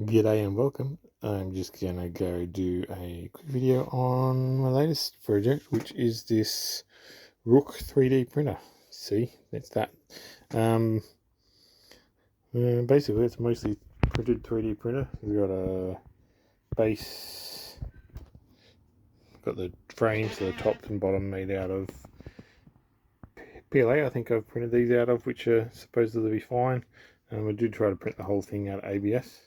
G'day and welcome. I'm just gonna go do a quick video on my latest project, which is this Rook 3D printer. See, that's that. Basically, it's mostly printed 3D printer. We've got a base, got the frames, the top and bottom made out of PLA. I think I've printed these out of, which are supposedly be fine. I did try to print the whole thing out of ABS.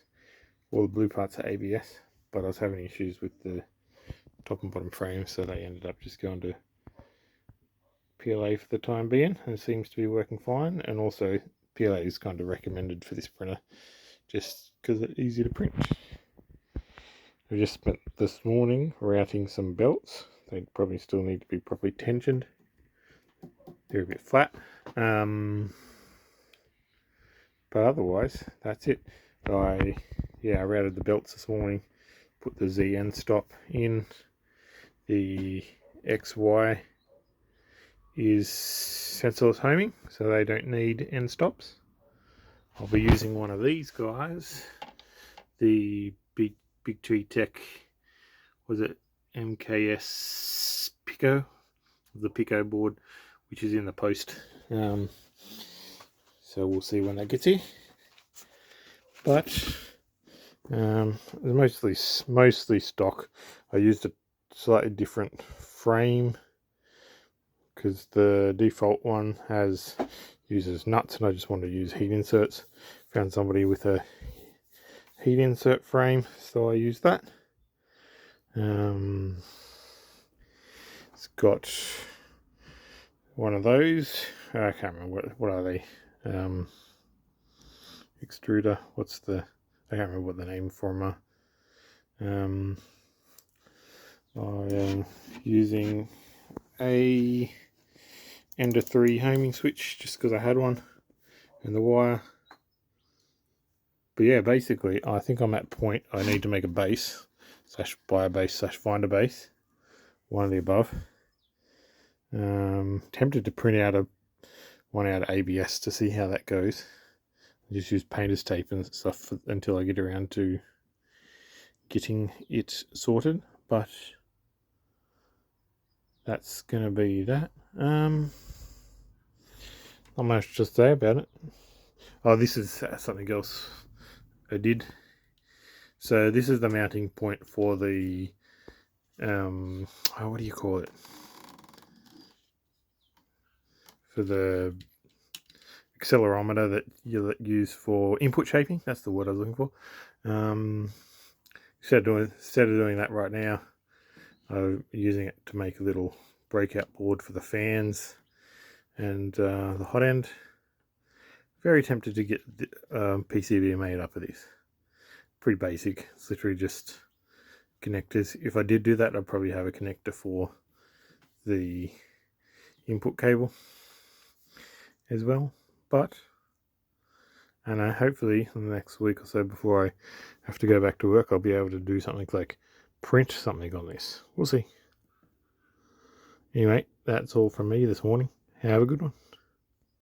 All the blue parts are ABS, but I was having issues with the top and bottom frames, so they ended up just going to PLA for the time being, and it seems to be working fine. And also PLA is kind of recommended for this printer just because it's easy to print. I just spent this morning routing some belts. They probably still need to be properly tensioned. They're a bit flat, but otherwise that's it. I routed the belts this morning, put the Z end stop in. The XY is sensorless homing, so they don't need end stops. I'll be using one of these guys, the Big Tree Tech, was it MKS Pico, the Pico board, which is in the post. So we'll see when that gets here. But it's mostly stock. I used a slightly different frame because the default one uses nuts, and I just wanted to use heat inserts. Found somebody with a heat insert frame, so I used that. It's got one of those. I can't remember what are they. Extruder. I can't remember what the name for them are. I am using a Ender 3 homing switch just because I had one, and the wire. But yeah, basically I think I'm at point I need to make a base / buy a base / find a base, one of the above. Tempted to print out one out of ABS to see how that goes. Just use painter's tape and stuff until I get around to getting it sorted, but that's gonna be that. Not much to say about it. Oh, this is something else I did. So this is the mounting point for the what do you call it, for the accelerometer that you use for input shaping. That's the word I was looking for. Instead of doing that right now, I'm using it to make a little breakout board for the fans and the hot end. Very tempted to get PCB made up of this. Pretty basic. It's literally just connectors. If I did do that, I'd probably have a connector for the input cable as well. But hopefully in the next week or so, before I have to go back to work, I'll be able to do something like print something on this. We'll see. Anyway, that's all from me this morning. Have a good one.